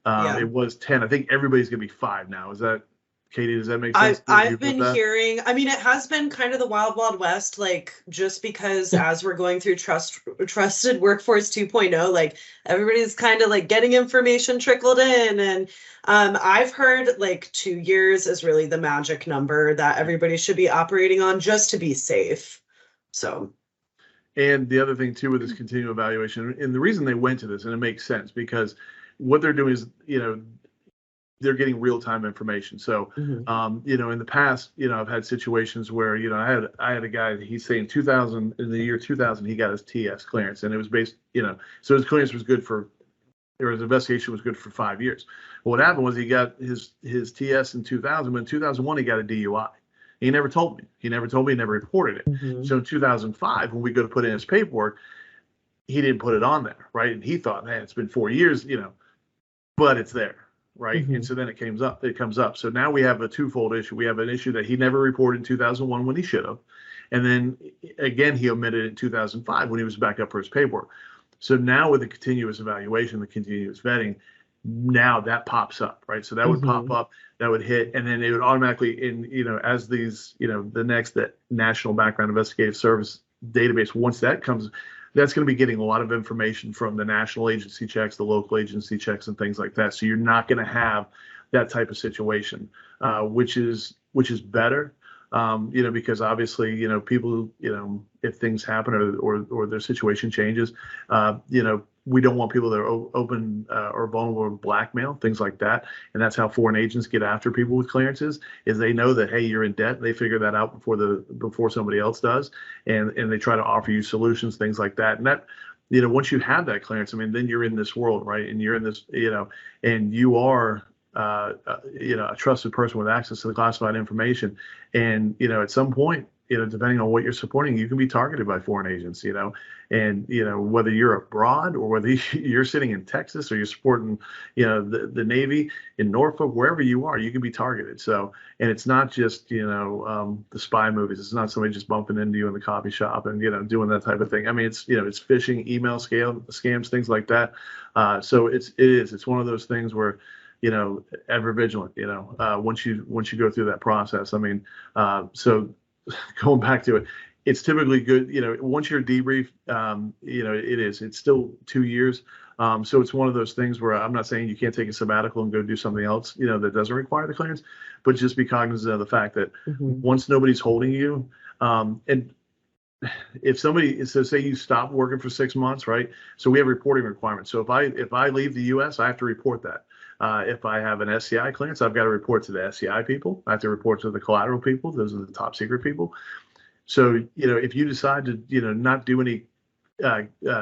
It was 10. I think everybody's going to be 5 now. Is that, Katie, does that make sense? I've been hearing, it has been kind of the wild, wild west, just because as we're going through Trusted Workforce 2.0, everybody's kind of getting information trickled in. And I've heard 2 years is really the magic number that everybody should be operating on just to be safe. So. And the other thing too with this continual evaluation, and the reason they went to this, and it makes sense, because what they're doing is, they're getting real-time information. So, in the past, I've had situations where, I had a guy, he's saying in the year 2000, he got his TS clearance, and it was based, so his clearance was good his investigation was good for 5 years. Well, what happened was he got his TS in 2000, but in 2001, he got a DUI. He never told me. He never reported it. Mm-hmm. So in 2005, when we go to put in his paperwork, he didn't put it on there, right? And he thought, man, it's been 4 years, but it's there, right? Mm-hmm. And so then it comes up. So now we have a twofold issue. We have an issue that he never reported in 2001 when he should have. And then again, he omitted it in 2005 when he was back up for his paperwork. So now with the continuous evaluation, the continuous vetting, now that pops up, right? So that would pop up, that would hit, and then it would automatically, as these, the next that National Background Investigative Service database, once that comes, that's going to be getting a lot of information from the national agency checks, the local agency checks, and things like that. So you're not going to have that type of situation, which is better, because obviously, people, if things happen or their situation changes, we don't want people that are open or vulnerable to blackmail, things like that. And that's how foreign agents get after people with clearances, is they know that, hey, you're in debt. They figure that out before somebody else does. And they try to offer you solutions, things like that. And that, once you have that clearance, then you're in this world, right? And you're in this, and you are a trusted person with access to the classified information. And, at some point, depending on what you're supporting, you can be targeted by foreign agents, and, whether you're abroad or whether you're sitting in Texas or you're supporting, the Navy in Norfolk, wherever you are, you can be targeted. So, and it's not just, the spy movies. It's not somebody just bumping into you in the coffee shop and, doing that type of thing. I mean, it's phishing, email scams, things like that. So it's one of those things where, ever vigilant, once you go through that process. I mean, so going back to it, it's typically good, once you're debriefed, it's still 2 years. So it's one of those things where I'm not saying you can't take a sabbatical and go do something else, that doesn't require the clearance, but just be cognizant of the fact that once nobody's holding you, and if somebody, so say you stop working for 6 months, right? So we have reporting requirements. So if I leave the U.S., I have to report that. If I have an SCI clearance, I've got to report to the SCI people. I have to report to the collateral people. Those are the top secret people. So, if you decide to, not do any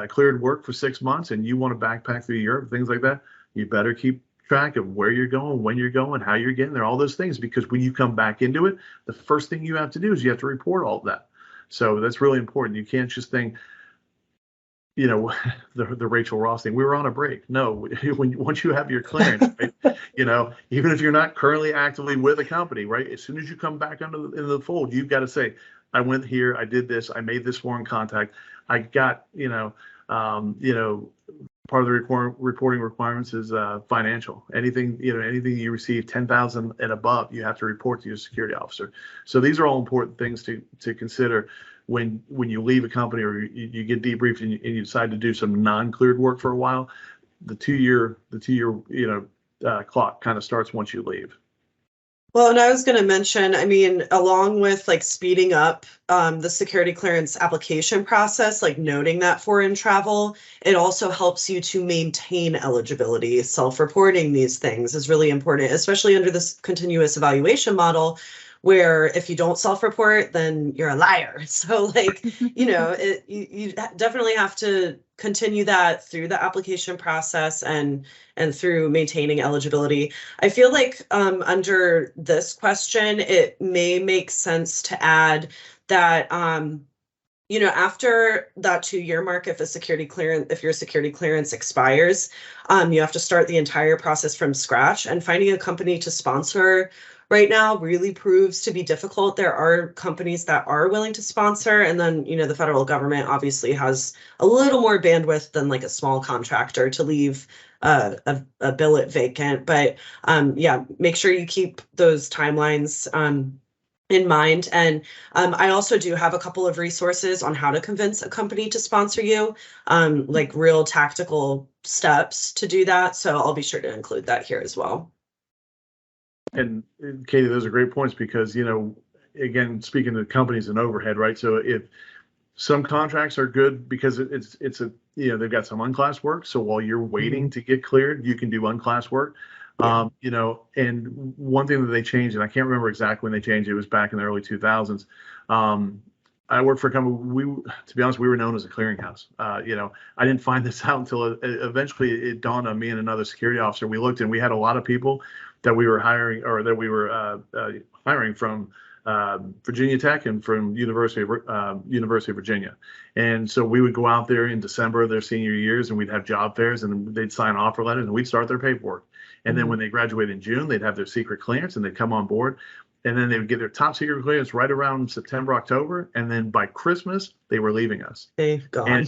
cleared work for 6 months and you want to backpack through Europe, things like that, you better keep track of where you're going, when you're going, how you're getting there, all those things, because when you come back into it, the first thing you have to do is you have to report all of that. So that's really important. You can't just think, the Rachel Ross thing, we were on a break. No, once you have your clearance, right, even if you're not currently actively with a company, right, as soon as you come back into the fold, you've got to say, I went here, I did this, I made this foreign contact, I got, part of the reporting requirements is financial. Anything you receive 10,000 and above, you have to report to your security officer. So these are all important things to consider when you leave a company or you get debriefed and you decide to do some non-cleared work for a while. The two year clock kind of starts once you leave. Well, and I was going to mention, I mean, along with like speeding up the security clearance application process, like noting that foreign travel, it also helps you to maintain eligibility. Self-reporting these things is really important, especially under this continuous evaluation model, where if you don't self-report, then you're a liar. So like, you definitely have to continue that through the application process and through maintaining eligibility. I feel like under this question, it may make sense to add that, after that 2-year mark, if your security clearance expires, you have to start the entire process from scratch, and finding a company to sponsor right now really proves to be difficult. There are companies that are willing to sponsor, and then, the federal government obviously has a little more bandwidth than like a small contractor to leave a billet vacant. But make sure you keep those timelines in mind. And I also do have a couple of resources on how to convince a company to sponsor you, like real tactical steps to do that. So I'll be sure to include that here as well. And Katie, those are great points because, again, speaking to companies and overhead, right? So if some contracts are good because it's they've got some unclassed work. So while you're waiting to get cleared, you can do unclassed work. Yeah. And one thing that they changed, and I can't remember exactly when they changed it was back in the early 2000s. I worked for a company, to be honest, we were known as a clearinghouse. I didn't find this out until eventually it dawned on me and another security officer. We looked and we had a lot of people that we were hiring from Virginia Tech and from University of Virginia. And so we would go out there in December of their senior years and we'd have job fairs and they'd sign offer letters and we'd start their paperwork. And then when they graduated in June, they'd have their secret clearance and they'd come on board. And then they would get their top secret clearance right around September, October. And then by Christmas, they were leaving us. They've gone.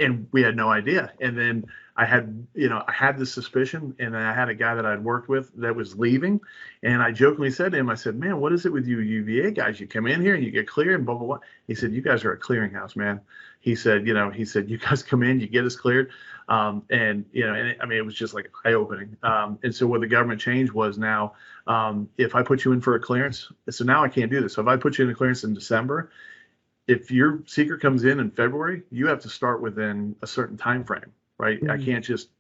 And we had no idea. And then I had this suspicion, and I had a guy that I'd worked with that was leaving. And I jokingly said to him, I said, man, what is it with you UVA guys? You come in here and you get cleared and blah, blah, blah. He said, you guys are a clearinghouse, man. He said, you guys come in, you get us cleared. It was just like eye-opening. And so what the government changed was now, if I put you in for a clearance, so now I can't do this. So if I put you in a clearance in December, if your secret comes in February, you have to start within a certain time frame, right? I can't just,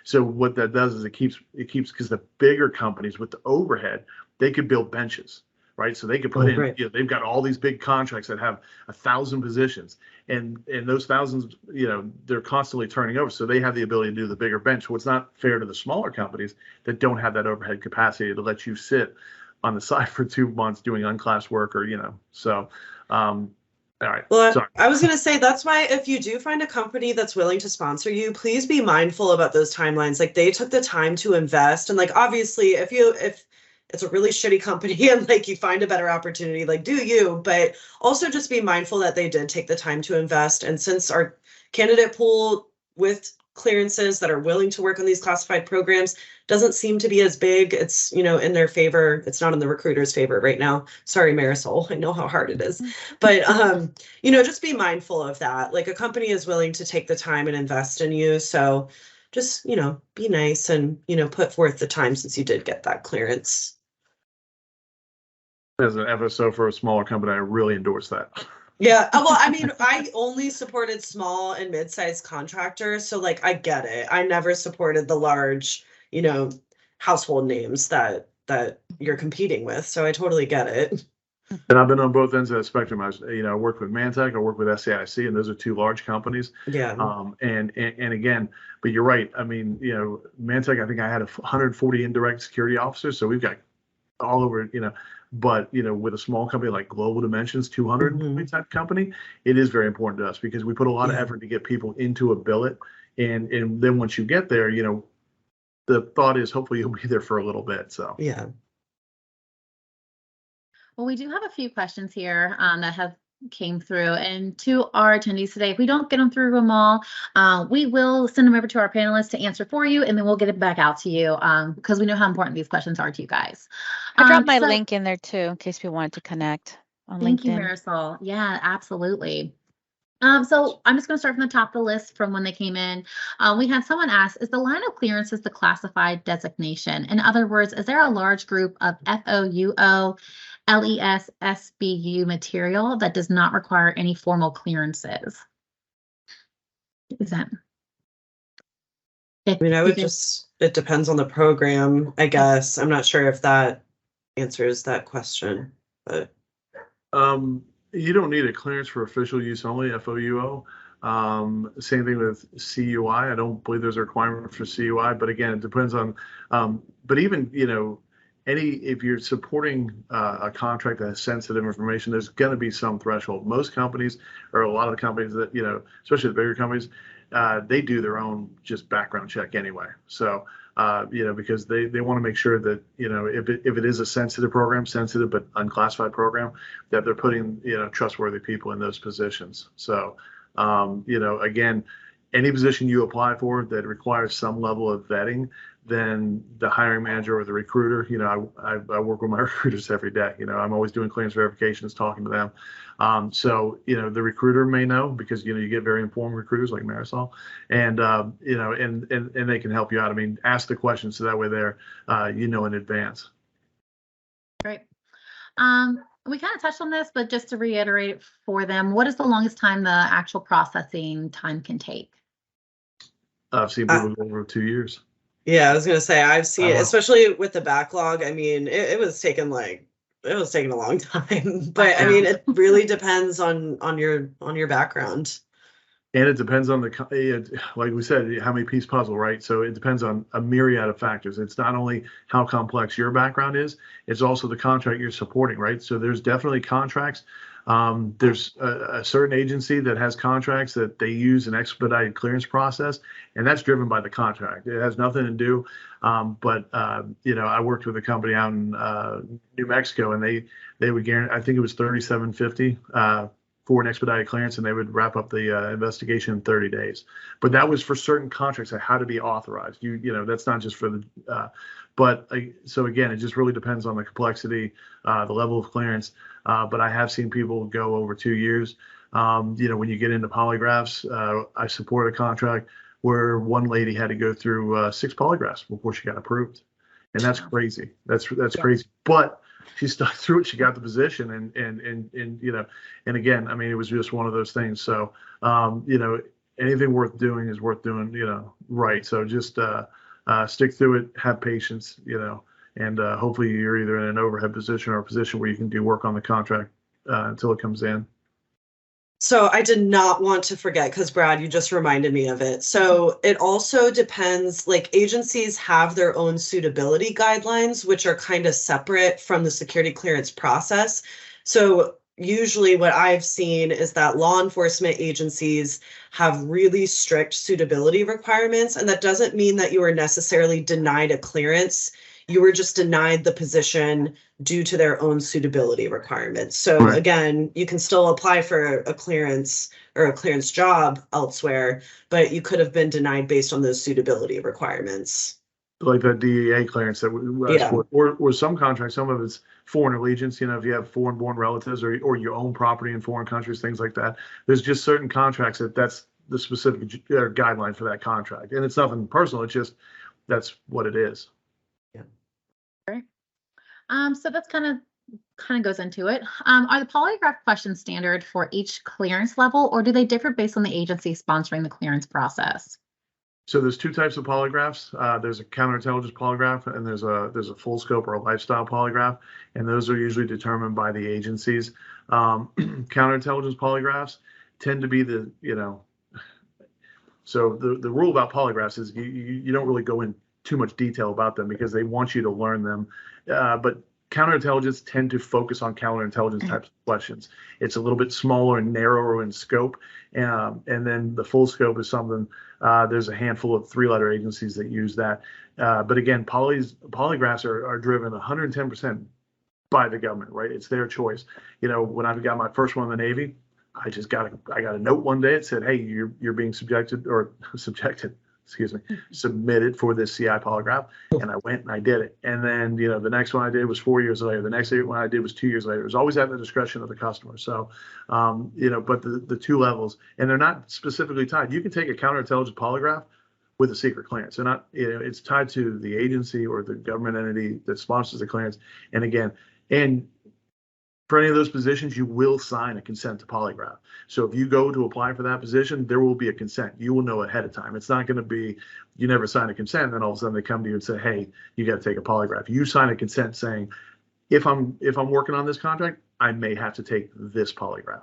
so what that does is it keeps because the bigger companies with the overhead, they could build benches. right? So they could put in, right. they've got all these big contracts that have 1,000 positions, and those thousands, they're constantly turning over. So they have the ability to do the bigger bench. What's not fair to the smaller companies that don't have that overhead capacity to let you sit on the side for 2 months doing unclassed work, or so. All right. Well, Sorry. I was going to say, that's why if you do find a company that's willing to sponsor you, please be mindful about those timelines. Like, they took the time to invest, and like, obviously if it's a really shitty company and like you find a better opportunity, like, do you, but also just be mindful that they did take the time to invest. And since our candidate pool with clearances that are willing to work on these classified programs doesn't seem to be as big, it's, in their favor. It's not in the recruiter's favor right now. Sorry, Marisol, I know how hard it is, but just be mindful of that. Like, a company is willing to take the time and invest in you. So just, be nice and, put forth the time since you did get that clearance. As an FSO for a smaller company, I really endorse that. Yeah. Well, I mean, I only supported small and mid-sized contractors. So like, I get it. I never supported the large, household names that you're competing with. So I totally get it. And I've been on both ends of the spectrum. I worked with Mantech, I worked with SAIC, and those are 2 large companies. Yeah. And again, but you're right. I mean, Mantech, I think I had 140 indirect security officers. So we've got all over, but with a small company like Global Dimensions, 200 employee type company, it is very important to us because we put a lot of effort to get people into a billet. And then once you get there, the thought is hopefully you'll be there for a little bit. So yeah. Well, we do have a few questions here that have came through, and to our attendees today, if we don't get them through them all, we will send them over to our panelists to answer for you, and then we'll get it back out to you because we know how important these questions are to you guys. I dropped my link in there too, in case we wanted to connect on LinkedIn. Thank you, Marisol. Yeah, absolutely. So I'm just going to start from the top of the list from when they came in. We had someone ask, is the line of clearances the classified designation? In other words, is there a large group of FOUO, LES, SBU material that does not require any formal clearances? Is that? I mean, it depends on the program, I guess. I'm not sure if that answers that question, but. You don't need a clearance for official use only, FOUO. Same thing with CUI. I don't believe there's a requirement for CUI, but again, it depends on, but even, if you're supporting a contract that has sensitive information, there's going to be some threshold. Most companies, or a lot of the companies that, especially the bigger companies, they do their own just background check anyway. So, because they want to make sure that, if it is a sensitive but unclassified program, that they're putting, trustworthy people in those positions. So, again, any position you apply for that requires some level of vetting, then the hiring manager or the recruiter, I work with my recruiters every day. I'm always doing clearance verifications, talking to them. So, the recruiter may know because, you get very informed recruiters like Marisol, and, and they can help you out. I mean, ask the questions so that way they're, in advance. Great. We kind of touched on this, but just to reiterate it for them, what is the longest time the actual processing time can take? I've seen people go over 2 years. Yeah, I was going to say, I've seen it, especially with the backlog. I mean, it was taking a long time, but I mean, it really depends on your background. And it depends on like we said, how many piece puzzle, right? So it depends on a myriad of factors. It's not only how complex your background is, it's also the contract you're supporting, right? So there's definitely contracts. There's a certain agency that has contracts that they use an expedited clearance process, and that's driven by the contract. It has nothing to do. But I worked with a company out in New Mexico, and they would guarantee, I think it was $3,750 for an expedited clearance, and they would wrap up the investigation in 30 days. But that was for certain contracts that had to be authorized. That's not just for the. So again, it just really depends on the complexity, the level of clearance. But I have seen people go over 2 years. When you get into polygraphs, I support a contract where one lady had to go through 6 polygraphs before she got approved, and that's crazy. That's crazy. But she stuck through it. She got the position, and again, I mean, it was just one of those things. So, anything worth doing is worth doing, right. So just stick through it, have patience, And hopefully you're either in an overhead position or a position where you can do work on the contract until it comes in. So I did not want to forget, because Brad, you just reminded me of it. So it also depends, like agencies have their own suitability guidelines, which are kind of separate from the security clearance process. So usually what I've seen is that law enforcement agencies have really strict suitability requirements. And that doesn't mean that you are necessarily denied a clearance. You were just denied the position due to their own suitability requirements. So Right. again, you can still apply for a clearance or a clearance job elsewhere, but you could have been denied based on those suitability requirements. Like that DEA clearance that we asked for, or some contracts, some of it's foreign allegiance, you know, if you have foreign born relatives or you own property in foreign countries, things like that. There's just certain contracts that's the specific guideline for that contract. And it's nothing personal, it's just that's what it is. So that's kind of goes into it. Are the polygraph questions standard for each clearance level, or do they differ based on the agency sponsoring the clearance process? So there's two types of polygraphs. There's a counterintelligence polygraph, and there's a full scope or a lifestyle polygraph, and those are usually determined by the agencies. Counterintelligence polygraphs tend to be so the rule about polygraphs is you don't really go in too much detail about them because they want you to learn them. But counterintelligence tend to focus on counterintelligence types of questions. It's a little bit smaller and narrower in scope. And then the full scope is something, there's a handful of 3-letter agencies that use that. But again, polygraphs are driven 110% by the government, right? It's their choice. You know, when I got my first one in the Navy, I got a note one day. It said, hey, you're being submitted for this CI polygraph. And I went and I did it. And then, you know, the next one I did was 4 years later. The next one I did was 2 years later. It was always at the discretion of the customer. So, you know, but the two levels, and they're not specifically tied. You can take a counterintelligence polygraph with a secret clearance. They're not, you know, it's tied to the agency or the government entity that sponsors the clearance. And again, for any of those positions, you will sign a consent to polygraph. So if you go to apply for that position, there will be a consent. You will know ahead of time. It's not going to be, you never sign a consent, and then all of a sudden they come to you and say, hey, you got to take a polygraph. You sign a consent saying, if I'm working on this contract, I may have to take this polygraph.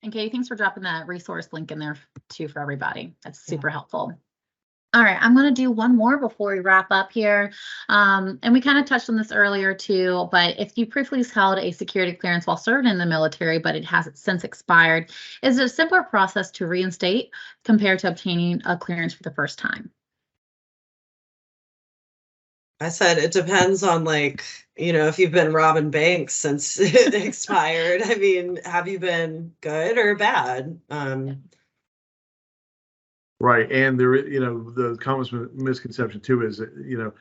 And Katie, thanks for dropping that resource link in there too for everybody. That's super helpful. All right, I'm going to do one more before we wrap up here. And we kind of touched on this earlier too, but if you previously held a security clearance while serving in the military, but it has since expired, is it a simpler process to reinstate compared to obtaining a clearance for the first time? I said it depends on, like, you know, if you've been robbing banks since it expired. I mean, have you been good or bad? Right, and there, you know, the common misconception too is, you know,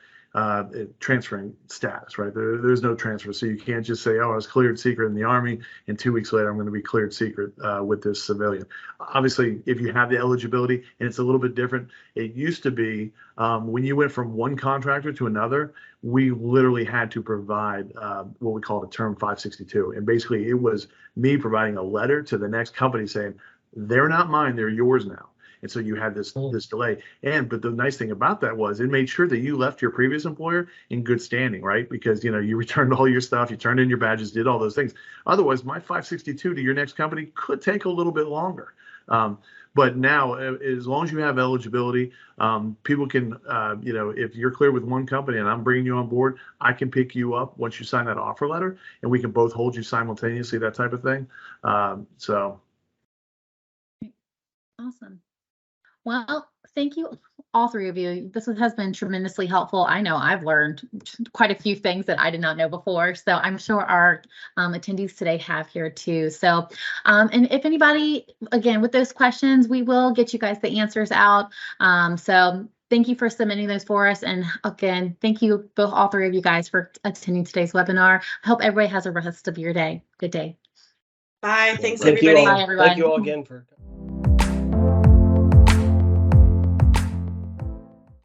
transferring status, right? There's no transfer, so you can't just say, oh, I was cleared secret in the Army, and 2 weeks later I'm going to be cleared secret with this civilian. Obviously, if you have the eligibility, and it's a little bit different. It used to be when you went from one contractor to another, we literally had to provide what we call the term 562, and basically it was me providing a letter to the next company saying, they're not mine, they're yours now. And so you had this delay. But the nice thing about that was it made sure that you left your previous employer in good standing, right? Because, you know, you returned all your stuff, you turned in your badges, did all those things. Otherwise, my 562 to your next company could take a little bit longer. But now, as long as you have eligibility, people can, you know, if you're clear with one company and I'm bringing you on board, I can pick you up once you sign that offer letter, and we can both hold you simultaneously, that type of thing. So. Awesome. Well, thank you, all three of you. This has been tremendously helpful. I know I've learned quite a few things that I did not know before. So I'm sure our attendees today have here too. So, and if anybody, again, with those questions, we will get you guys the answers out. So thank you for submitting those for us. And again, thank you both, all three of you guys, for attending today's webinar. I hope everybody has a rest of your day. Good day. Bye. Thanks, Thank everybody. you all. Bye, everyone. Thank you all again for